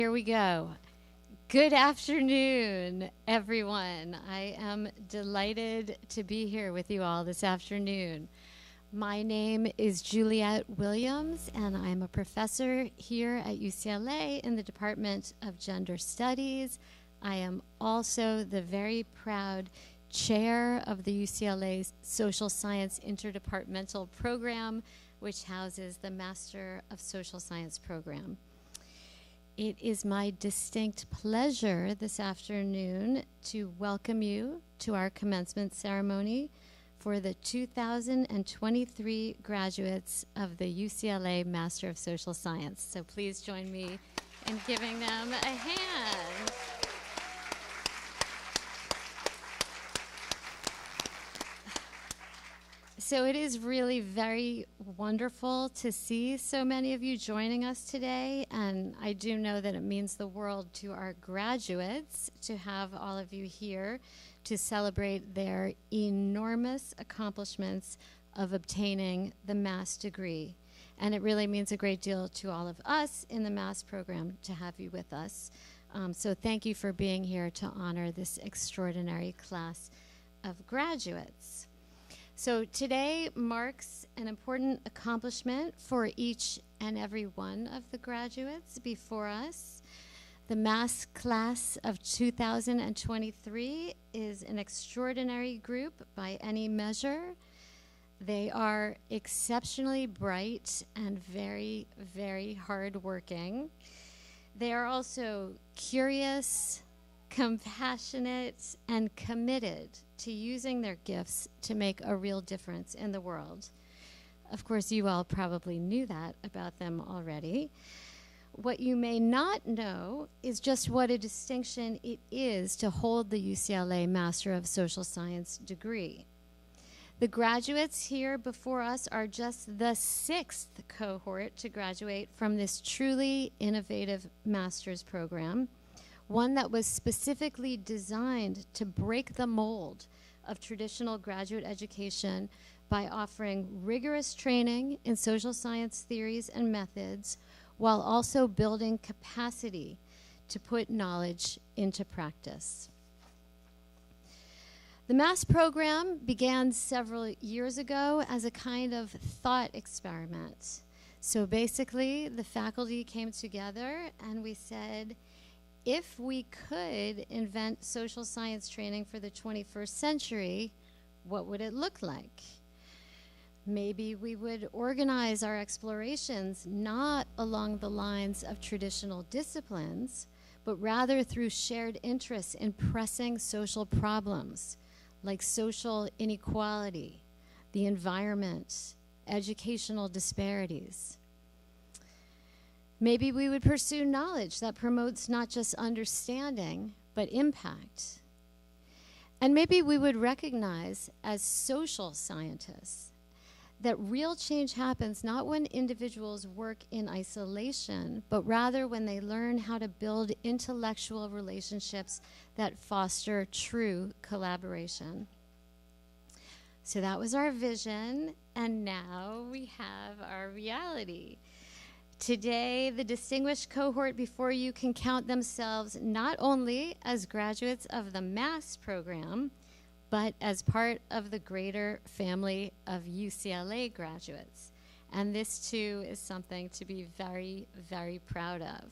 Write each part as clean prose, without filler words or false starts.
Here we go. Good afternoon, everyone. I am delighted to be here with you all this afternoon. My name is Juliet Williams, and I'm a professor here at UCLA in the Department of Gender Studies. I am also the very proud chair of the UCLA Social Science Interdepartmental Program, which houses the Master of Social Science program. It is my distinct pleasure this afternoon to welcome you to our commencement ceremony for the 2023 graduates of the UCLA Master of Social Science. So please join me in giving them a hand. So it is really very wonderful to see so many of you joining us today, and I do know that it means the world to our graduates to have all of you here to celebrate their enormous accomplishments of obtaining the MaSS degree. And it really means a great deal to all of us in the MaSS program to have you with us. So thank you for being here to honor this extraordinary class of graduates. So today marks an important accomplishment for each and every one of the graduates before us. The MaSS class of 2023 is an extraordinary group by any measure. They are exceptionally bright and very, very hardworking. They are also curious, compassionate, and committed to using their gifts to make a real difference in the world. Of course, you all probably knew that about them already. What you may not know is just what a distinction it is to hold the UCLA Master of Social Science degree. The graduates here before us are just the 6th cohort to graduate from this truly innovative master's program, one that was specifically designed to break the mold of traditional graduate education by offering rigorous training in social science theories and methods while also building capacity to put knowledge into practice. The MaSS program began several years ago as a kind of thought experiment. So basically, the faculty came together and we said, if we could invent social science training for the 21st century, what would it look like? Maybe we would organize our explorations not along the lines of traditional disciplines, but rather through shared interests in pressing social problems like social inequality, the environment, educational disparities. Maybe we would pursue knowledge that promotes not just understanding, but impact. And maybe we would recognize as social scientists that real change happens not when individuals work in isolation, but rather when they learn how to build intellectual relationships that foster true collaboration. So that was our vision, and now we have our reality. Today, the distinguished cohort before you can count themselves not only as graduates of the MaSS program, but as part of the greater family of UCLA graduates. And this, too, is something to be very, very proud of.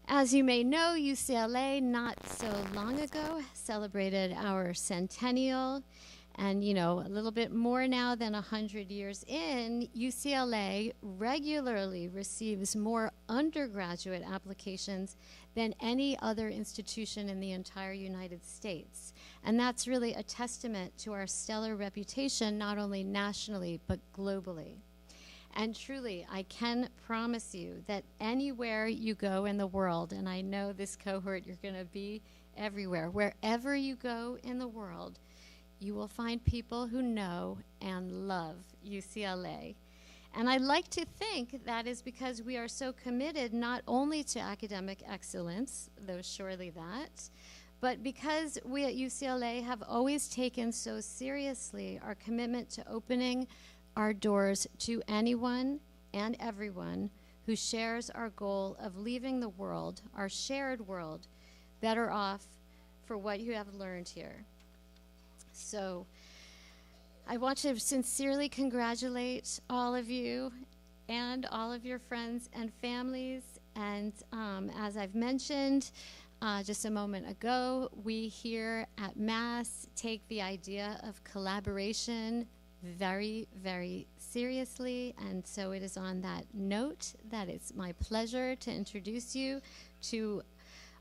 As you may know, UCLA not so long ago celebrated our centennial. And, you know, a little bit more now than 100 years in, UCLA regularly receives more undergraduate applications than any other institution in the entire United States. And that's really a testament to our stellar reputation, not only nationally, but globally. And truly, I can promise you that anywhere you go in the world, and I know this cohort, you're going to be everywhere, wherever you go in the world, you will find people who know and love UCLA. And I like to think that is because we are so committed not only to academic excellence, though surely that, but because we at UCLA have always taken so seriously our commitment to opening our doors to anyone and everyone who shares our goal of leaving the world, our shared world, better off for what you have learned here. So I want to sincerely congratulate all of you and all of your friends and families. And as I've mentioned just a moment ago, we here at MaSS take the idea of collaboration very, very seriously. And so it is on that note that it's my pleasure to introduce you to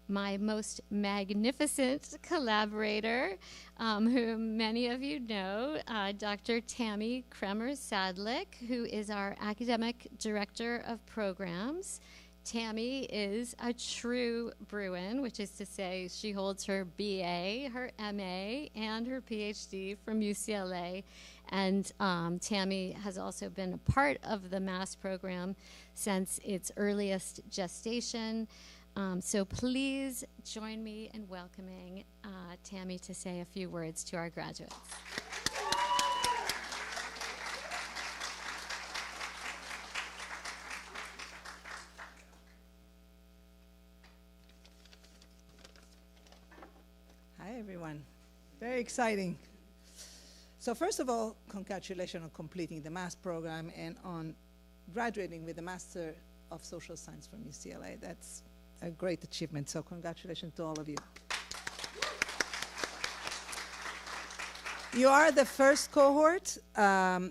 my most magnificent collaborator, who many of you know, Dr. Tammy Kremer-Sadlick, who is our Academic Director of Programs. Tammy is a true Bruin, which is to say she holds her BA, her MA, and her PhD from UCLA. And Tammy has also been a part of the MaSS program since its earliest gestation. So please join me in welcoming Tammy to say a few words to our graduates. Hi, everyone. Very exciting. So first of all, congratulations on completing the MaSS program and on graduating with a Master of Social Science from UCLA. That's a great achievement, so congratulations to all of you. You are the first cohort that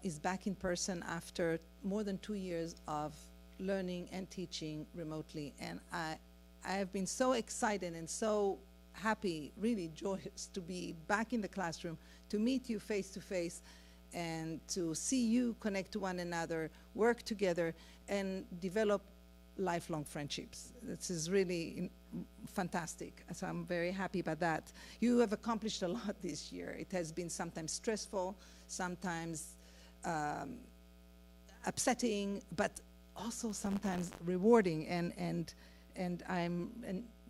is back in person after more than 2 years of learning and teaching remotely, and I have been so excited and so happy, really joyous to be back in the classroom, to meet you face to face, and to see you connect to one another, work together, and develop lifelong friendships. This is really fantastic, so I'm very happy about that. You have accomplished a lot this year. It has been sometimes stressful, sometimes upsetting, but also sometimes rewarding, and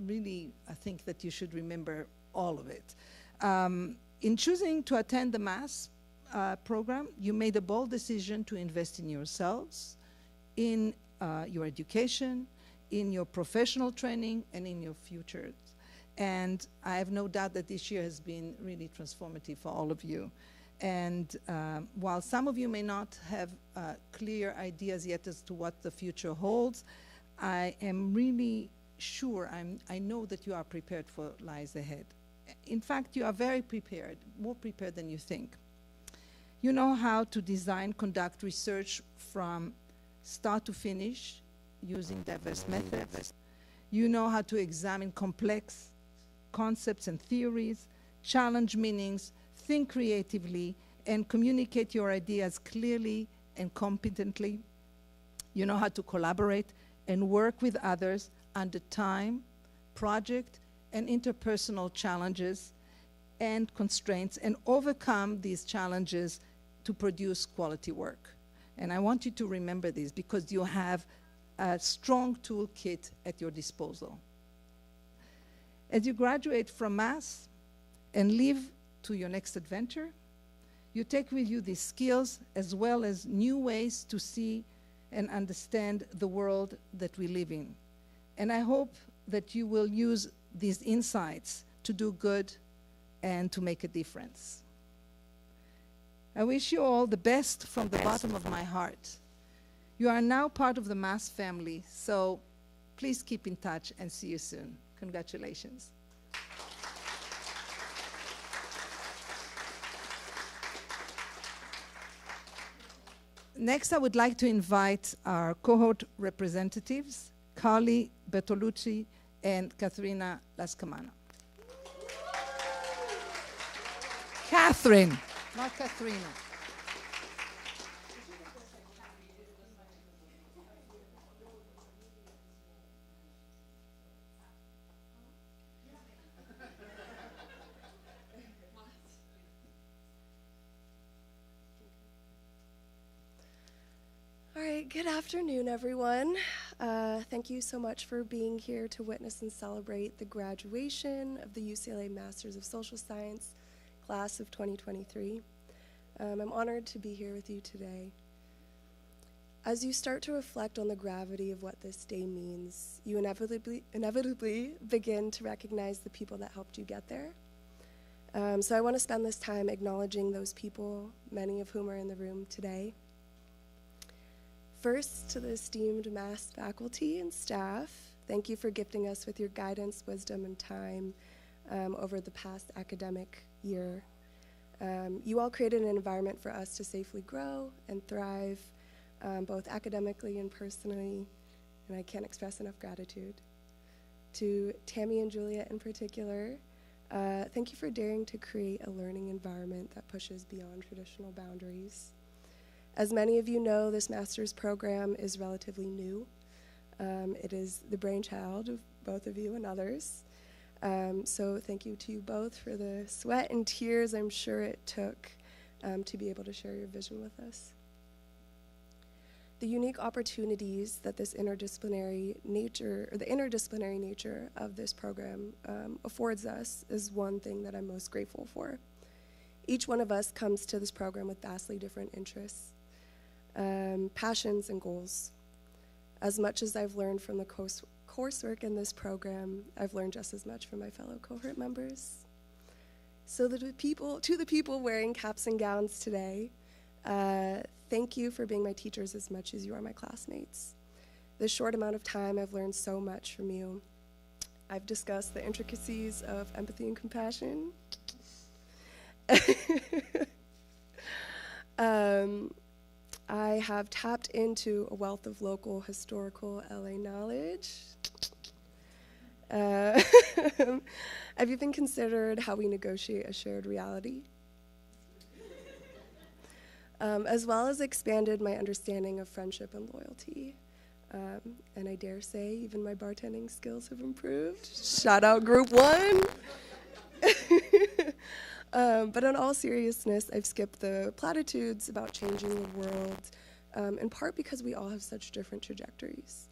really I think that you should remember all of it. In choosing to attend the MaSS program, you made a bold decision to invest in yourselves, in your education, in your professional training, and in your futures. And I have no doubt that this year has been really transformative for all of you. And while some of you may not have clear ideas yet as to what the future holds, I am really sure, I know that you are prepared for what lies ahead. In fact, you are very prepared, more prepared than you think. You know how to design, conduct research from start to finish using diverse methods. You know how to examine complex concepts and theories, challenge meanings, think creatively, and communicate your ideas clearly and competently. You know how to collaborate and work with others under time, project, and interpersonal challenges and constraints, and overcome these challenges to produce quality work. And I want you to remember this because you have a strong toolkit at your disposal. As you graduate from MaSS and leave to your next adventure, you take with you these skills as well as new ways to see and understand the world that we live in. And I hope that you will use these insights to do good and to make a difference. I wish you all the best from the bottom of my heart. You are now part of the MaSS family, so please keep in touch and see you soon. Congratulations. Next, I would like to invite our cohort representatives, Carly Bertolucci and Katharina Lascamano. Catherine, not Katharina. All right, good afternoon, everyone. Thank you so much for being here to witness and celebrate the graduation of the UCLA Masters of Social Science class of 2023. I'm honored to be here with you today. As you start to reflect on the gravity of what this day means, you inevitably begin to recognize the people that helped you get there. So I want to spend this time acknowledging those people, many of whom are in the room today. First, to the esteemed MaSS faculty and staff, thank you for gifting us with your guidance, wisdom, and time over the past academic year. You all created an environment for us to safely grow and thrive, both academically and personally, and I can't express enough gratitude. To Tammy and Juliet in particular, thank you for daring to create a learning environment that pushes beyond traditional boundaries. As many of you know, this master's program is relatively new. It is the brainchild of both of you and others. So thank you to you both for the sweat and tears I'm sure it took to be able to share your vision with us. The unique opportunities that this interdisciplinary nature of this program affords us is one thing that I'm most grateful for. Each one of us comes to this program with vastly different interests, passions, and goals. As much as I've learned from the coursework in this program, I've learned just as much from my fellow cohort members. So to the people wearing caps and gowns today, thank you for being my teachers as much as you are my classmates. This short amount of time, I've learned so much from you. I've discussed the intricacies of empathy and compassion. I have tapped into a wealth of local historical LA knowledge. I've even considered how we negotiate a shared reality, as well as expanded my understanding of friendship and loyalty. And I dare say even my bartending skills have improved. Shout out Group 1. But in all seriousness, I've skipped the platitudes about changing the world, in part because we all have such different trajectories.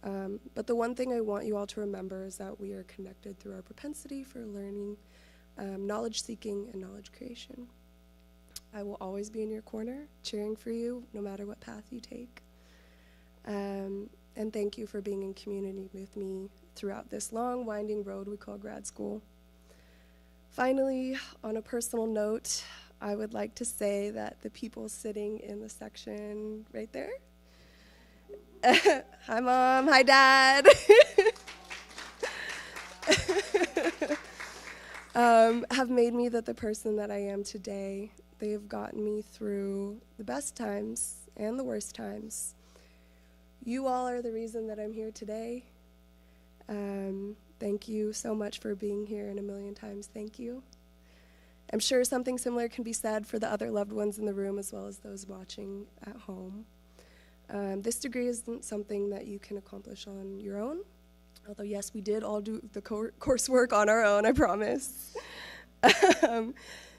But the one thing I want you all to remember is that we are connected through our propensity for learning, knowledge seeking, and knowledge creation. I will always be in your corner, cheering for you, no matter what path you take. And thank you for being in community with me throughout this long, winding road we call grad school. Finally, on a personal note, I would like to say that the people sitting in the section right there, hi Mom, hi Dad, have made me the person that I am today. They have gotten me through the best times and the worst times. You all are the reason that I'm here today. Thank you so much for being here, and a million times thank you. I'm sure something similar can be said for the other loved ones in the room as well as those watching at home. This degree isn't something that you can accomplish on your own, although yes, we did all do the coursework on our own, I promise.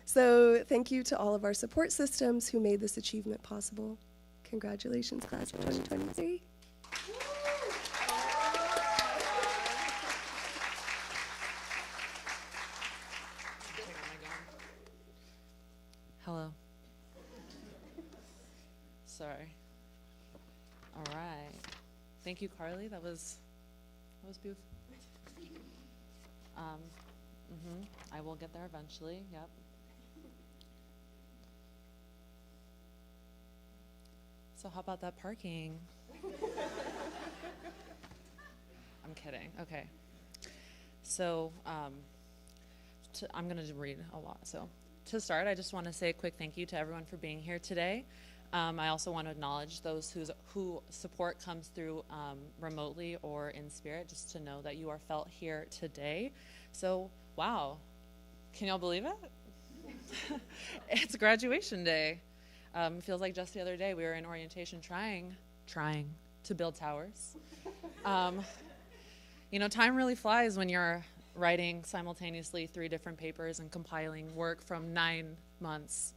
So thank you to all of our support systems who made this achievement possible. Congratulations, class of 2023. Hello. Sorry. All right. Thank you, Carly. That was beautiful. I will get there eventually. Yep. So how about that parking? I'm kidding. Okay. So I'm going to read a lot. So to start, I just want to say a quick thank you to everyone for being here today. I also want to acknowledge those who support comes through remotely or in spirit, just to know that you are felt here today. So, wow. Can y'all believe it? It's graduation day. Feels like just the other day we were in orientation trying to build towers. You know, time really flies when you're writing simultaneously 3 different papers and compiling work from 9 months.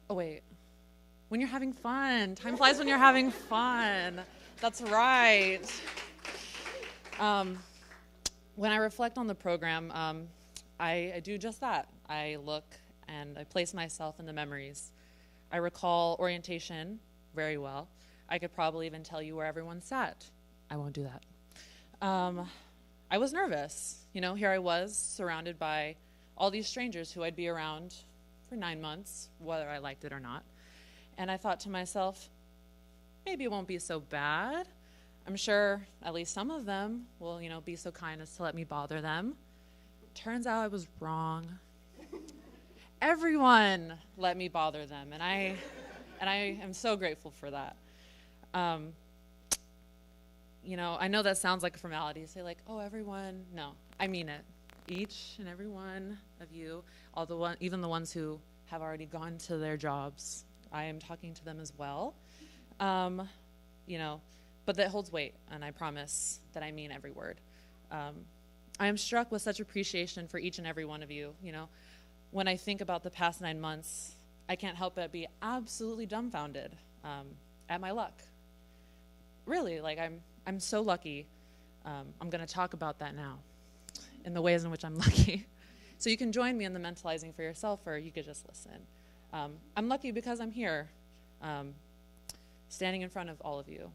Oh, wait. When you're having fun. Time flies when you're having fun. That's right. When I reflect on the program, I do just that. I look and I place myself in the memories. I recall orientation very well. I could probably even tell you where everyone sat. I won't do that. I was nervous. You know, here I was surrounded by all these strangers who I'd be around for 9 months, whether I liked it or not. And I thought to myself, maybe it won't be so bad. I'm sure at least some of them will, you know, be so kind as to let me bother them. Turns out I was wrong. Everyone let me bother them, and I am so grateful for that. You know, I know that sounds like a formality to say like, oh, everyone. No, I mean it. Each and every one of you, even the ones who have already gone to their jobs, I am talking to them as well. You know, but that holds weight, and I promise that I mean every word. I am struck with such appreciation for each and every one of you. You know, when I think about the past 9 months, I can't help but be absolutely dumbfounded at my luck. Really, like I'm so lucky. I'm going to talk about that now, in the ways in which I'm lucky. So you can join me in the mentalizing for yourself, or you could just listen. I'm lucky because I'm here, standing in front of all of you.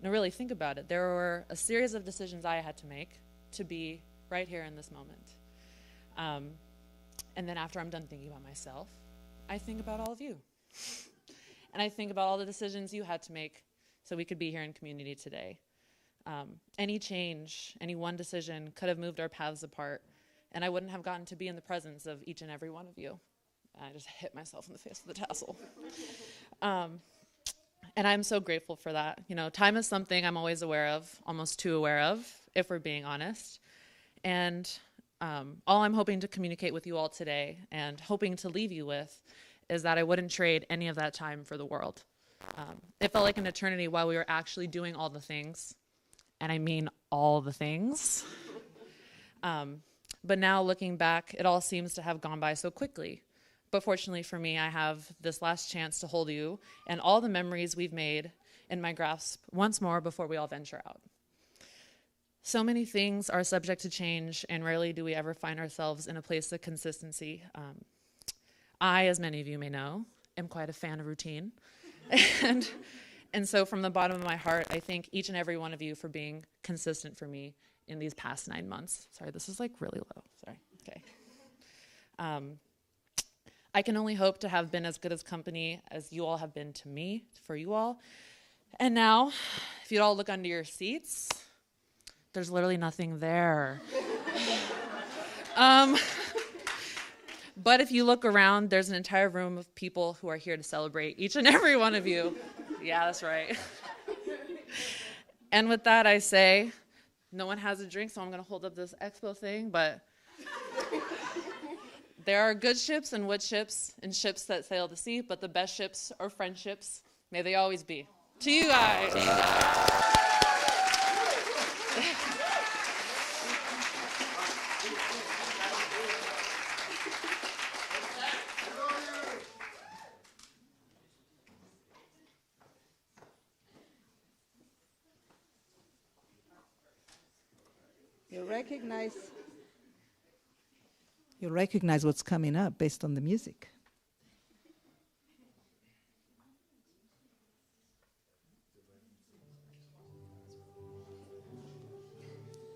Now really think about it. There were a series of decisions I had to make to be right here in this moment. And then after I'm done thinking about myself, I think about all of you. And I think about all the decisions you had to make so we could be here in community today. Any change, any one decision could have moved our paths apart, and I wouldn't have gotten to be in the presence of each and every one of you. I just hit myself in the face with the tassel. And I'm so grateful for that. You know, time is something I'm always aware of, almost too aware of, if we're being honest. And all I'm hoping to communicate with you all today and hoping to leave you with is that I wouldn't trade any of that time for the world. It felt like an eternity while we were actually doing all the things. And I mean all the things. But now looking back, it all seems to have gone by so quickly. But fortunately for me, I have this last chance to hold you and all the memories we've made in my grasp once more before we all venture out. So many things are subject to change, and rarely do we ever find ourselves in a place of consistency. I, as many of you may know, am quite a fan of routine. And so from the bottom of my heart, I thank each and every one of you for being consistent for me in these past 9 months. Sorry, this is like really low. Sorry. Okay. I can only hope to have been as good as company as you all have been to me, for you all. And now, if you'd all look under your seats, there's literally nothing there. But if you look around, there's an entire room of people who are here to celebrate each and every one of you. Yeah, that's right. And with that, I say, no one has a drink, so I'm going to hold up this expo thing, but there are good ships and wood ships and ships that sail the sea, but the best ships are friendships. May they always be. To you guys. You recognize what's coming up based on the music.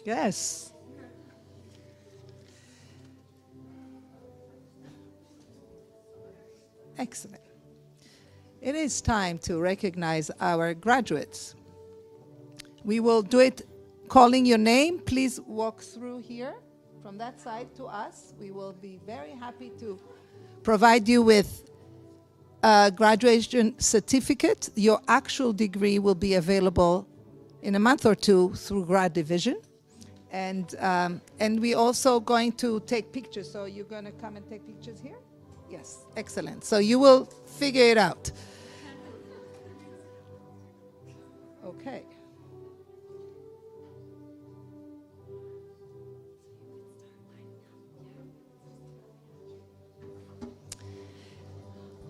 Yes. Excellent. It is time to recognize our graduates. We will do it calling your name. Please walk through here from that side to us. We will be very happy to provide you with a graduation certificate. Your actual degree will be available in a month or two through Grad Division. And we're also going to take pictures. So you're going to come and take pictures here? Yes, excellent. So you will figure it out. Okay.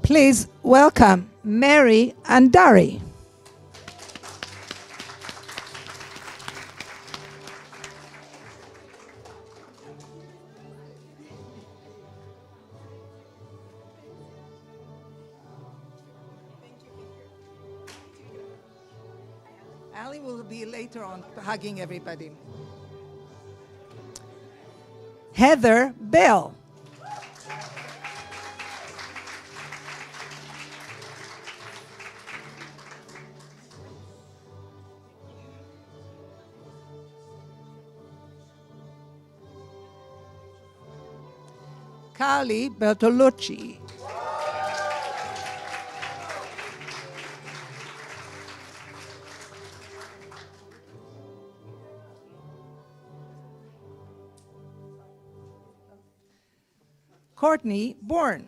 Please welcome Mary and Dari. Ali will be later on hugging everybody. Heather Bell. Carly Bertolucci. Courtney Bourne.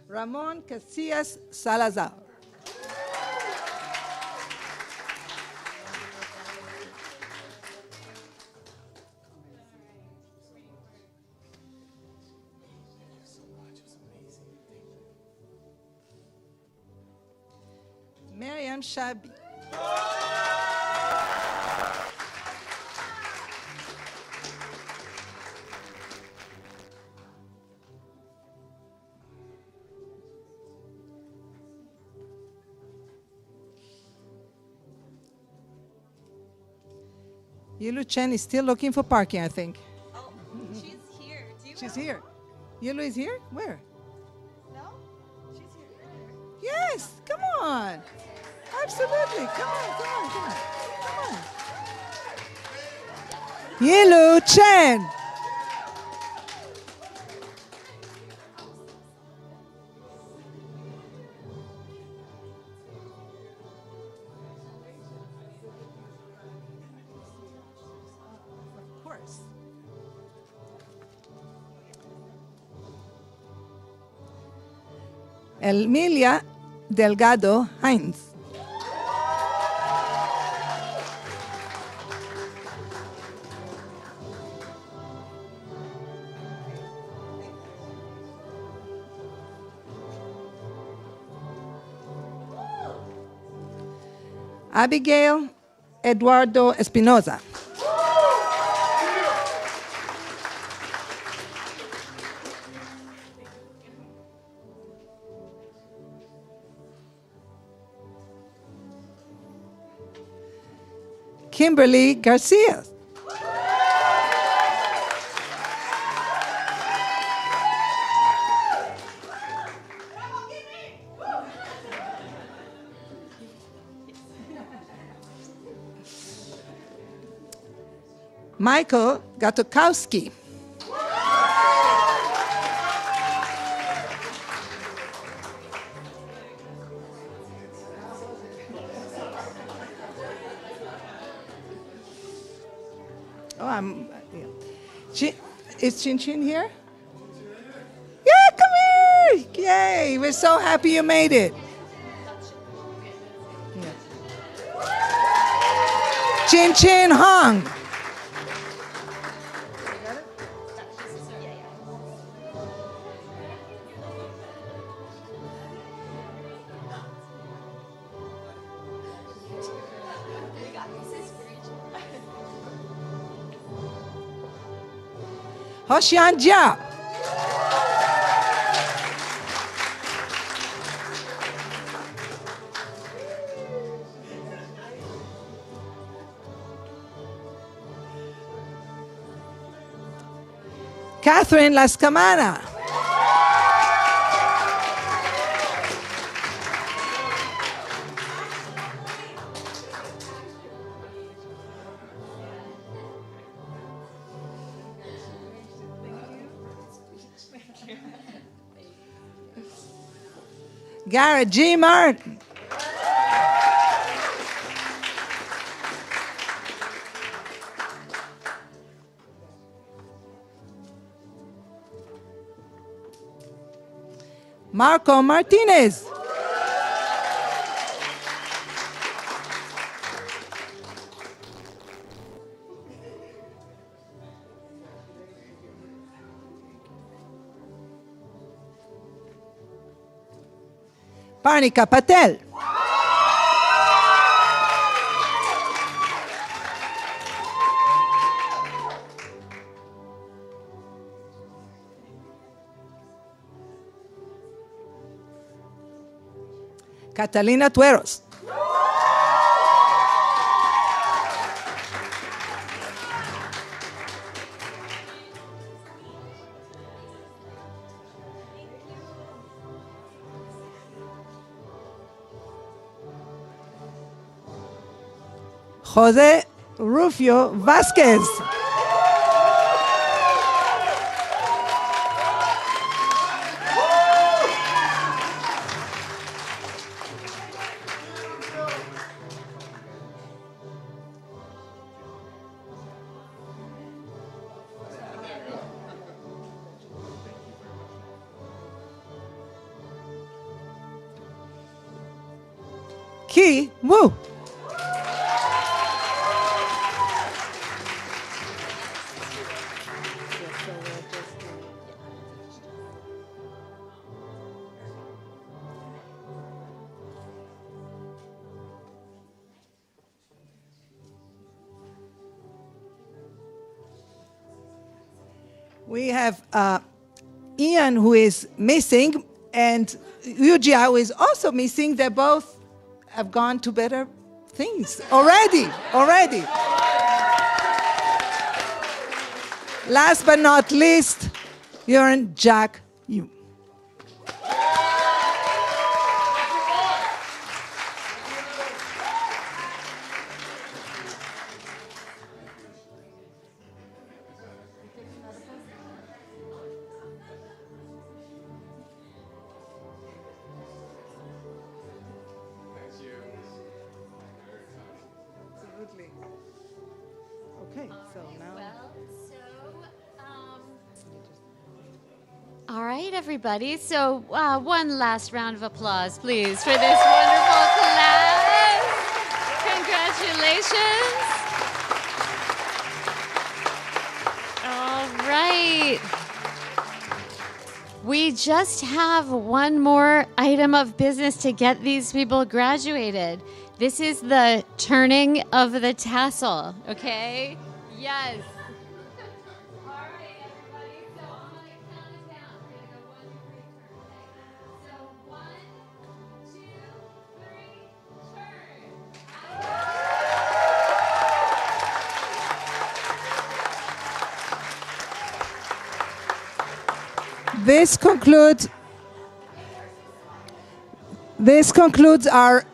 Ramon Casillas Salazar. Mariam Shabi. Yulu Chen is still looking for parking, I think. Oh, she's here. She's here. Yulu is here? Where? No? She's here. Yes, come on. Absolutely. Come on, come on, come on. Come on. Yilu Chen. Of course. Emilia Delgado Heinz. Abigail Eduardo Espinoza. Kimberly Garcia. Michael Gatokowski. Is Chin Chin here? Yeah, come here! Yay! We're so happy you made it. Yeah. Chin Chin Hong. Hoshian Jia. Catherine Lascamana. Garrett G. Martin. Marco Martinez. Parnika Patel. Catalina Tueros. Jose Rufio Vasquez. Ki Wu. We have Ian, who is missing, and Yujia, who is also missing. They both have gone to better things already. Last but not least, Yuran Jack Yu. Okay, so now. All right, everybody. So one last round of applause, please, for this wonderful class. Congratulations. All right. We just have one more item of business to get these people graduated. This is the turning of the tassel, okay? Yes. All right, everybody. So I'm going to count it down. We're going to go 1, 2, 3, turn. Okay? So 1, 2, 3, turn. This concludes our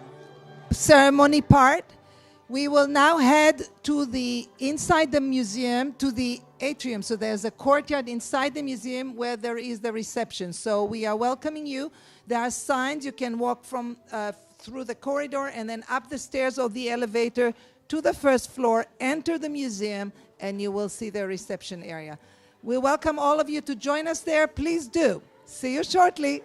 ceremony part. We will now head to the inside the museum, to the atrium. So there's a courtyard inside the museum where there is the reception. So we are welcoming you. There are signs. You can walk from through the corridor and then up the stairs or the elevator to the first floor, enter the museum, and you will see the reception area. We welcome all of you to join us there. Please do. See you shortly.